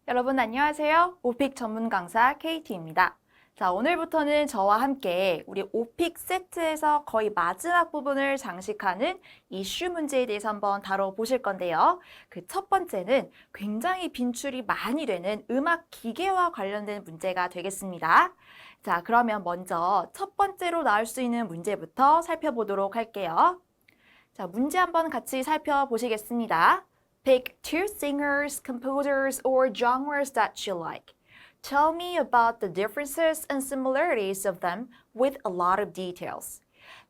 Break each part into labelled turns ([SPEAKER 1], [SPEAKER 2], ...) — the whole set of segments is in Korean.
[SPEAKER 1] 여러분 안녕하세요. 오픽 전문 강사 KT입니다. 자, 오늘부터는 저와 함께 우리 오픽 세트에서 거의 마지막 부분을 장식하는 이슈 문제에 대해서 한번 다뤄보실 건데요. 그 첫 번째는 굉장히 빈출이 많이 되는 음악 기계와 관련된 문제가 되겠습니다. 자, 그러면 먼저 첫 번째로 나올 수 있는 문제부터 살펴보도록 할게요. 자, 문제 한번 같이 살펴보시겠습니다. Pick two singers, composers, or genres that you like. Tell me about the differences and similarities of them with a lot of details.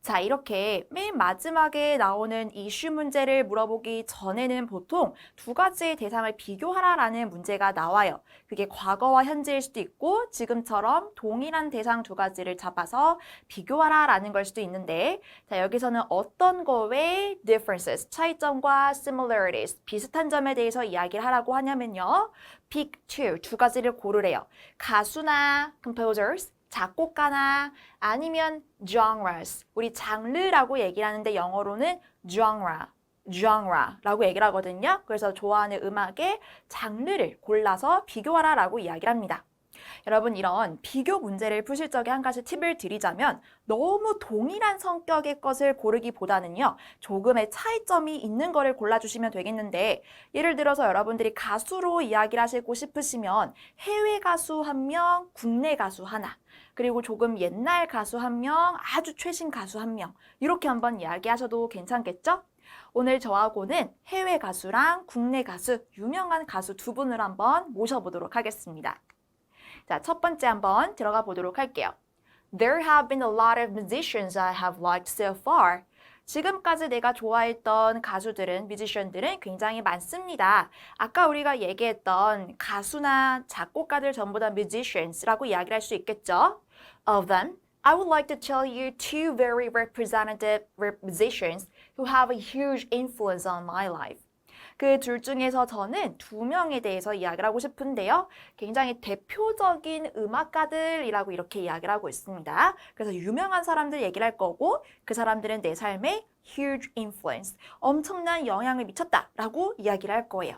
[SPEAKER 1] 자, 이렇게 맨 마지막에 나오는 이슈 문제를 물어보기 전에는 보통 두 가지의 대상을 비교하라라는 문제가 나와요. 그게 과거와 현재일 수도 있고 지금처럼 동일한 대상 두 가지를 잡아서 비교하라라는 걸 수도 있는데 자, 여기서는 어떤 거에 differences, 차이점과 similarities, 비슷한 점에 대해서 이야기를 하라고 하냐면요. pick two, 두 가지를 고르래요. 가수나 composers, 작곡가나 아니면 genres, 우리 장르라고 얘기를 하는데 영어로는 genre라고 얘기를 하거든요. 그래서 좋아하는 음악의 장르를 골라서 비교하라라고 이야기를 합니다. 여러분 이런 비교 문제를 푸실 적에 한 가지 팁을 드리자면 너무 동일한 성격의 것을 고르기보다는요. 조금의 차이점이 있는 거를 골라주시면 되겠는데 예를 들어서 여러분들이 가수로 이야기를 하시고 싶으시면 해외 가수 한 명, 국내 가수 하나 그리고 조금 옛날 가수 한 명, 아주 최신 가수 한 명 이렇게 한번 이야기하셔도 괜찮겠죠? 오늘 저하고는 해외 가수랑 국내 가수, 유명한 가수 두 분을 한번 모셔보도록 하겠습니다. 자, 첫 번째 한번 들어가 보도록 할게요. There have been a lot of musicians I have liked so far. 지금까지 내가 좋아했던 가수들은, 뮤지션들은 굉장히 많습니다. 아까 우리가 얘기했던 가수나 작곡가들 전부 다 musicians라고 이야기를 할 수 있겠죠? Of them, I would like to tell you two very representative musicians who have a huge influence on my life. 그 둘 중에서 저는 두 명에 대해서 이야기를 하고 싶은데요. 굉장히 대표적인 음악가들이라고 이렇게 이야기를 하고 있습니다. 그래서 유명한 사람들 얘기를 할 거고 그 사람들은 내 삶에 huge influence, 엄청난 영향을 미쳤다라고 이야기를 할 거예요.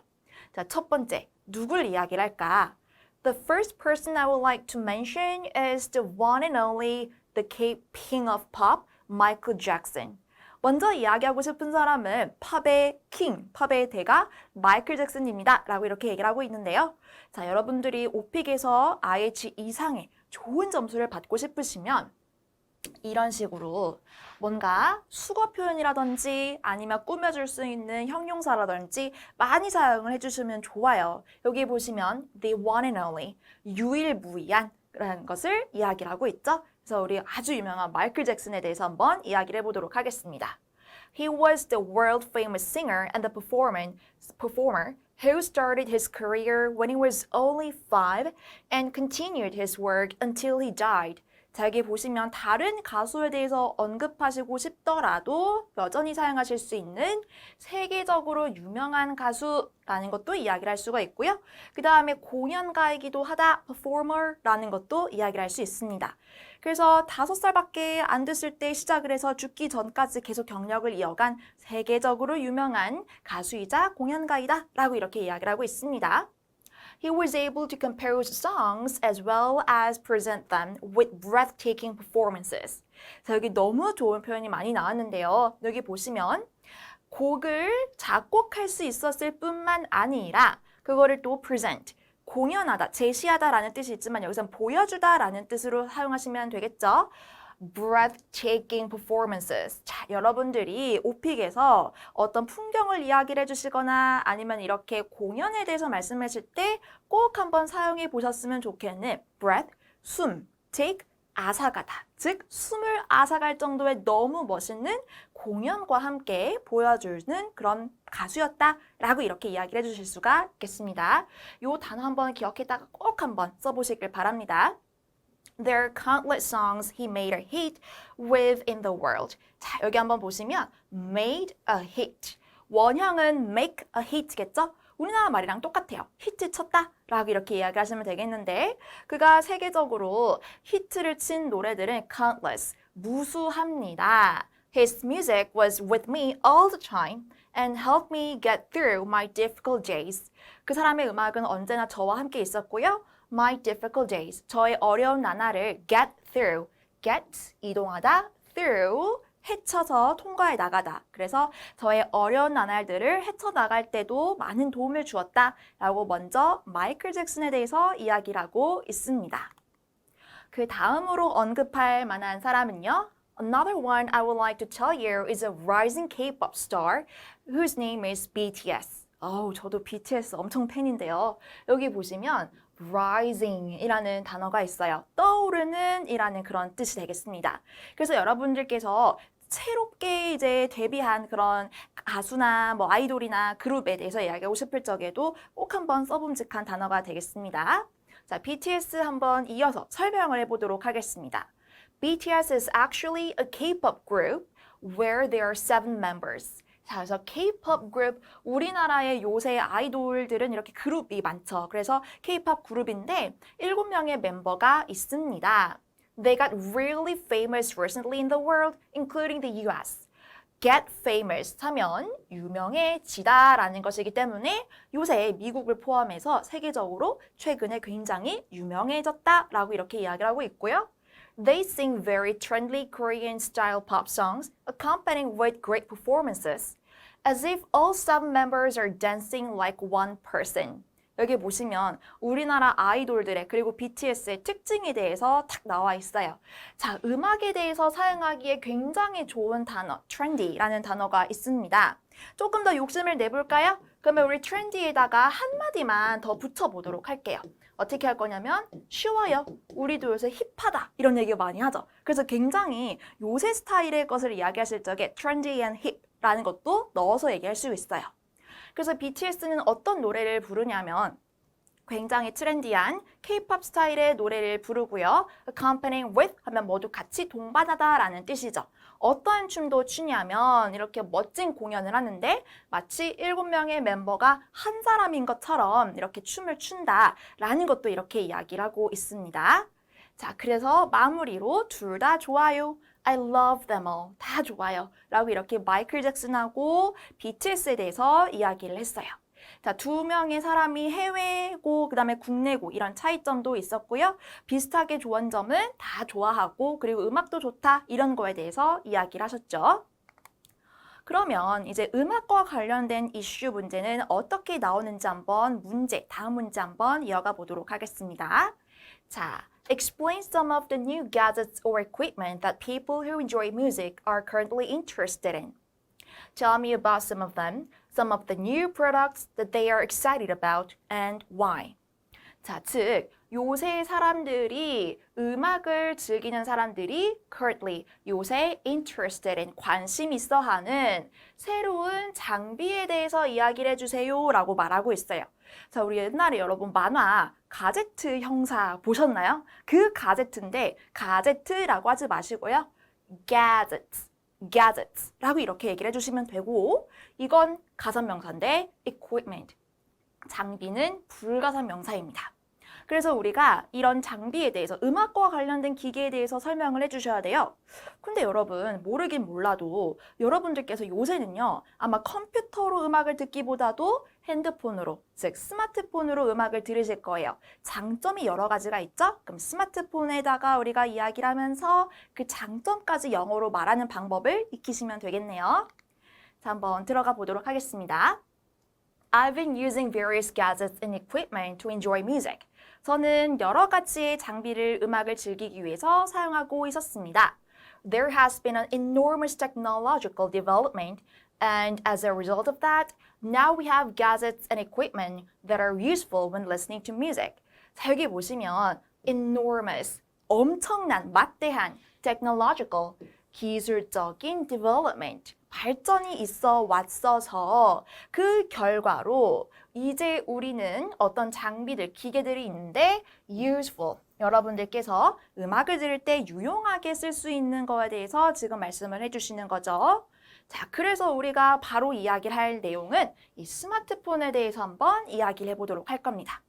[SPEAKER 1] 자, 첫 번째, 누굴 이야기를 할까? The first person I would like to mention is the one and only, the king of pop, Michael Jackson. 먼저 이야기하고 싶은 사람은 팝의 킹, 팝의 대가 마이클 잭슨입니다. 라고 이렇게 얘기를 하고 있는데요. 자, 여러분들이 오픽에서 IH 이상의 좋은 점수를 받고 싶으시면 이런 식으로 뭔가 수거 표현이라든지 아니면 꾸며줄 수 있는 형용사라든지 많이 사용을 해주시면 좋아요. 여기 보시면 the one and only, 유일무이한 라는 것을 이야기를 하고 있죠. 그래서 우리 아주 유명한 마이클 잭슨에 대해서 한번 이야기를 해보도록 하겠습니다. He was the world-famous singer and the performer who started his career when he was only 5 and continued his work until he died. 자, 여기 보시면 다른 가수에 대해서 언급하시고 싶더라도 여전히 사용하실 수 있는 세계적으로 유명한 가수라는 것도 이야기를 할 수가 있고요. 그 다음에 공연가이기도 하다, performer라는 것도 이야기를 할 수 있습니다. 그래서 5살밖에 안 됐을 때 시작을 해서 죽기 전까지 계속 경력을 이어간 세계적으로 유명한 가수이자 공연가이다 라고 이렇게 이야기를 하고 있습니다. He was able to compose songs as well as present them with breathtaking performances. 자, 여기 너무 좋은 표현이 많이 나왔는데요. 여기 보시면 곡을 작곡할 수 있었을 뿐만 아니라 그거를 또 present, 공연하다, 제시하다라는 뜻이 있지만 여기서는 보여주다라는 뜻으로 사용하시면 되겠죠. breathtaking performances. 자, 여러분들이 오픽에서 어떤 풍경을 이야기를 해주시거나 아니면 이렇게 공연에 대해서 말씀하실 때 꼭 한번 사용해 보셨으면 좋겠는 breath, 숨, take, 앗아가다. 즉, 숨을 앗아갈 정도의 너무 멋있는 공연과 함께 보여주는 그런 가수였다라고 이렇게 이야기를 해주실 수가 있겠습니다. 이 단어 한번 기억했다가 꼭 한번 써보시길 바랍니다. There are countless songs he made a hit with in the world. 자, 여기 한번 보시면 made a hit. 원형은 make a hit겠죠? 우리나라 말이랑 똑같아요. 히트 쳤다 라고 이렇게 이야기하시면 되겠는데 그가 세계적으로 히트를 친 노래들은 countless, 무수합니다. His music was with me all the time and helped me get through my difficult days. 그 사람의 음악은 언제나 저와 함께 있었고요. My difficult days, 저의 어려운 나날을 get through, get 이동하다, through 헤쳐서 통과해 나가다. 그래서 저의 어려운 나날들을 헤쳐나갈 때도 많은 도움을 주었다 라고 먼저 마이클 잭슨에 대해서 이야기를 하고 있습니다. 그 다음으로 언급할 만한 사람은요. Another one I would like to tell you is a rising K-pop star whose name is BTS. 저도 BTS 엄청 팬인데요. 여기 보시면 rising이라는 단어가 있어요. 떠오르는 이라는 그런 뜻이 되겠습니다. 그래서 여러분들께서 새롭게 이제 데뷔한 그런 가수나 뭐 아이돌이나 그룹에 대해서 이야기하고 싶을 적에도 꼭 한번 써봄직한 단어가 되겠습니다. 자, BTS 한번 이어서 설명을 해보도록 하겠습니다. BTS is actually a K-pop group where there are 7 members. 자, 그래서 K-pop 그룹, 우리나라의 요새 아이돌들은 이렇게 그룹이 많죠. 그래서 K-pop 그룹인데 7명의 멤버가 있습니다. They got really famous recently in the world, including the US. Get famous 하면 유명해지다 라는 것이기 때문에 요새 미국을 포함해서 세계적으로 최근에 굉장히 유명해졌다 라고 이렇게 이야기를 하고 있고요. They sing very trendy Korean style pop songs, accompanied with great performances, as if all 7 members are dancing like one person. 여기 보시면 우리나라 아이돌들의 그리고 BTS의 특징에 대해서 탁 나와 있어요. 자, 음악에 대해서 사용하기에 굉장히 좋은 단어, trendy라는 단어가 있습니다. 조금 더 욕심을 내볼까요? 그러면 우리 trendy에다가 한마디만 더 붙여보도록 할게요. 어떻게 할 거냐면 쉬워요. 우리도 요새 힙하다 이런 얘기 많이 하죠. 그래서 굉장히 요새 스타일의 것을 이야기하실 적에 trendy and hip라는 것도 넣어서 얘기할 수 있어요. 그래서 BTS는 어떤 노래를 부르냐면 굉장히 트렌디한 K-pop 스타일의 노래를 부르고요. accompanying with 하면 모두 같이 동반하다라는 뜻이죠. 어떤 춤도 추냐면 이렇게 멋진 공연을 하는데 마치 7명의 멤버가 한 사람인 것처럼 이렇게 춤을 춘다라는 것도 이렇게 이야기를 하고 있습니다. 자, 그래서 마무리로 둘 다 좋아요. I love them all. 다 좋아요. 라고 이렇게 마이클 잭슨하고 BTS에 대해서 이야기를 했어요. 자, 2명의 사람이 해외고 그다음에 국내고 이런 차이점도 있었고요. 비슷하게 좋은 점은 다 좋아하고 그리고 음악도 좋다 이런 거에 대해서 이야기를 하셨죠. 그러면 이제 음악과 관련된 이슈 문제는 어떻게 나오는지 한번 다음 문제 한번 이어가 보도록 하겠습니다. 자, explain some of the new gadgets or equipment that people who enjoy music are currently interested in. Tell me about some of the new products that they are excited about and why. 자, 즉 요새 사람들이 음악을 즐기는 사람들이 currently 요새 interested in 관심 있어 하는 새로운 장비에 대해서 이야기를 해주세요 라고 말하고 있어요. 자, 우리 옛날에 여러분 만화 가제트 형사 보셨나요? 그 가제트인데 가제트라고 하지 마시고요. gadgets라고 이렇게 얘기를 해주시면 되고 이건 가산명사인데 equipment, 장비는 불가산명사입니다. 그래서 우리가 이런 장비에 대해서 음악과 관련된 기계에 대해서 설명을 해주셔야 돼요. 근데 여러분 모르긴 몰라도 여러분들께서 요새는요 아마 컴퓨터로 음악을 듣기보다도 핸드폰으로 즉 스마트폰으로 음악을 들으실 거예요. 장점이 여러 가지가 있죠? 그럼 스마트폰에다가 우리가 이야기를 하면서 그 장점까지 영어로 말하는 방법을 익히시면 되겠네요. 자, 한번 들어가 보도록 하겠습니다. I've been using various gadgets and equipment to enjoy music. 저는 여러 가지의 장비를 음악을 즐기기 위해서 사용하고 있었습니다. There has been an enormous technological development, and as a result of that, now we have gadgets and equipment that are useful when listening to music. 자, 여기 보시면 enormous, 엄청난, 막대한, technological, 기술적인 development, 발전이 있어 왔어서 그 결과로 이제 우리는 어떤 장비들, 기계들이 있는데 useful, 여러분들께서 음악을 들을 때 유용하게 쓸 수 있는 거에 대해서 지금 말씀을 해주시는 거죠. 자, 그래서 우리가 바로 이야기를 할 내용은 이 스마트폰에 대해서 한번 이야기를 해보도록 할 겁니다.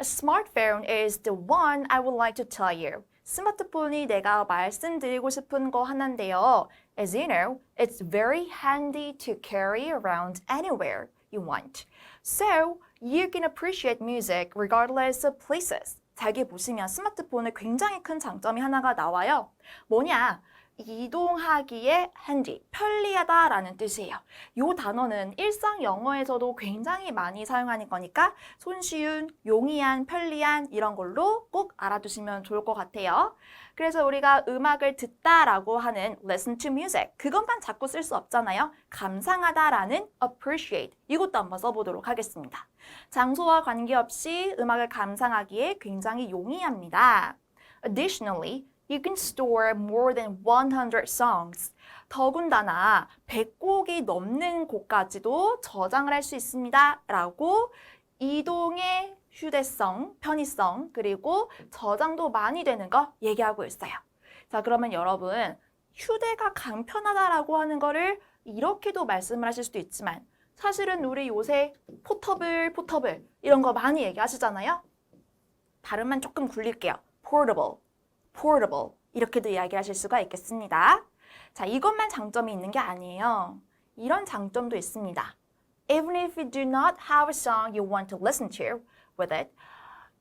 [SPEAKER 1] A smartphone is the one I would like to tell you. 스마트폰이 내가 말씀드리고 싶은 거 하나인데요. As you know, it's very handy to carry around anywhere you want. So, You can appreciate music regardless of places. 자, 여기 보시면 스마트폰의 굉장히 큰 장점이 하나가 나와요. 뭐냐? 이동하기에 handy, 편리하다라는 뜻이에요. 이 단어는 일상 영어에서도 굉장히 많이 사용하는 거니까 손쉬운, 용이한, 편리한 이런 걸로 꼭 알아두시면 좋을 것 같아요. 그래서 우리가 음악을 듣다라고 하는 listen to music, 그것만 자꾸 쓸 수 없잖아요. 감상하다라는 appreciate, 이것도 한번 써보도록 하겠습니다. 장소와 관계없이 음악을 감상하기에 굉장히 용이합니다. Additionally, you can store more than 100 songs. 더군다나 100곡이 넘는 곡까지도 저장을 할 수 있습니다. 라고 이동의 휴대성, 편의성, 그리고 저장도 많이 되는 거 얘기하고 있어요. 자, 그러면 여러분, 휴대가 간편하다라고 하는 거를 이렇게도 말씀을 하실 수도 있지만 사실은 우리 요새 포터블 이런 거 많이 얘기하시잖아요. 발음만 조금 굴릴게요. portable 이렇게도 이야기하실 수가 있겠습니다. 자, 이것만 장점이 있는 게 아니에요. 이런 장점도 있습니다. Even if you do not have a song you want to listen to with it,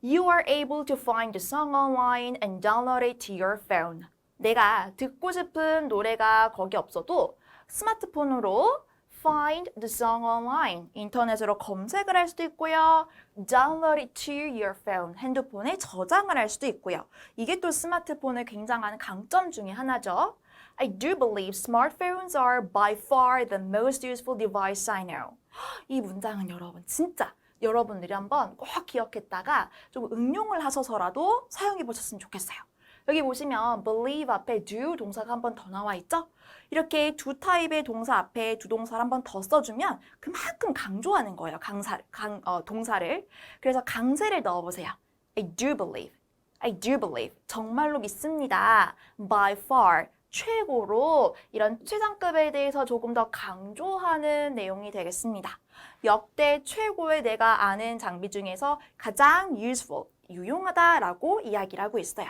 [SPEAKER 1] you are able to find the song online and download it to your phone. 내가 듣고 싶은 노래가 거기 없어도 스마트폰으로 find the song online, 인터넷으로 검색을 할 수도 있고요. download it to your phone, 핸드폰에 저장을 할 수도 있고요. 이게 또 스마트폰의 굉장한 강점 중에 하나죠. I do believe smartphones are by far the most useful device I know. 이 문장은 여러분 진짜 여러분들이 한번 꼭 기억했다가 좀 응용을 하셔서라도 사용해 보셨으면 좋겠어요. 여기 보시면 believe 앞에 do 동사가 한 번 더 나와 있죠? 이렇게 두 타입의 동사 앞에 두 동사를 한 번 더 써주면 그만큼 강조하는 거예요. 동사를. 그래서 강세를 넣어보세요. I do believe. 정말로 믿습니다. By far. 최고로 이런 최상급에 대해서 조금 더 강조하는 내용이 되겠습니다. 역대 최고의 내가 아는 장비 중에서 가장 useful, 유용하다라고 이야기를 하고 있어요.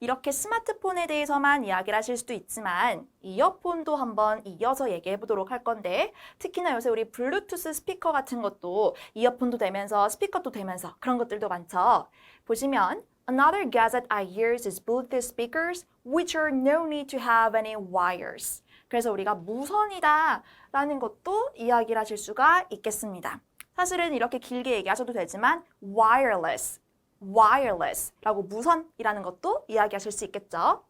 [SPEAKER 1] 이렇게 스마트폰에 대해서만 이야기를 하실 수도 있지만 이어폰도 한번 이어서 얘기해 보도록 할 건데 특히나 요새 우리 블루투스 스피커 같은 것도 이어폰도 되면서 스피커도 되면서 그런 것들도 많죠. 보시면 Another gadget I use is Bluetooth speakers, which are no need to have any wires. 그래서 우리가 무선이다 라는 것도 이야기를 하실 수가 있겠습니다. 사실은 이렇게 길게 얘기하셔도 되지만 wireless라고 무선이라는 것도 이야기하실 수 있겠죠.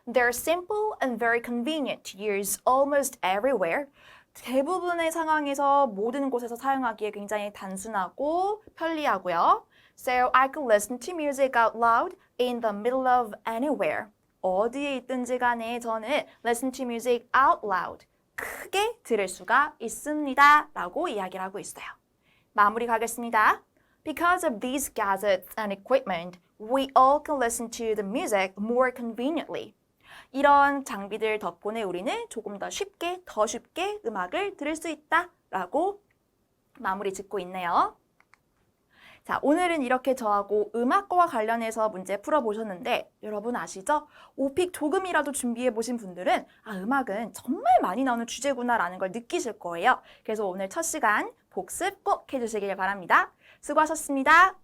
[SPEAKER 1] They're simple and very convenient to use almost everywhere. 대부분의 상황에서 모든 곳에서 사용하기에 굉장히 단순하고 편리하고요. So I can listen to music out loud in the middle of anywhere. 어디에 있든지 간에 저는 listen to music out loud. 크게 들을 수가 있습니다. 라고 이야기를 하고 있어요. 마무리 가겠습니다. Because of these gadgets and equipment, we all can listen to the music more conveniently. 이런 장비들 덕분에 우리는 조금 더 쉽게 음악을 들을 수 있다라고 마무리 짓고 있네요. 자, 오늘은 이렇게 저하고 음악과 관련해서 문제 풀어보셨는데 여러분 아시죠? 오픽 조금이라도 준비해 보신 분들은 음악은 정말 많이 나오는 주제구나라는 걸 느끼실 거예요. 그래서 오늘 첫 시간 복습 꼭 해주시길 바랍니다. 수고하셨습니다.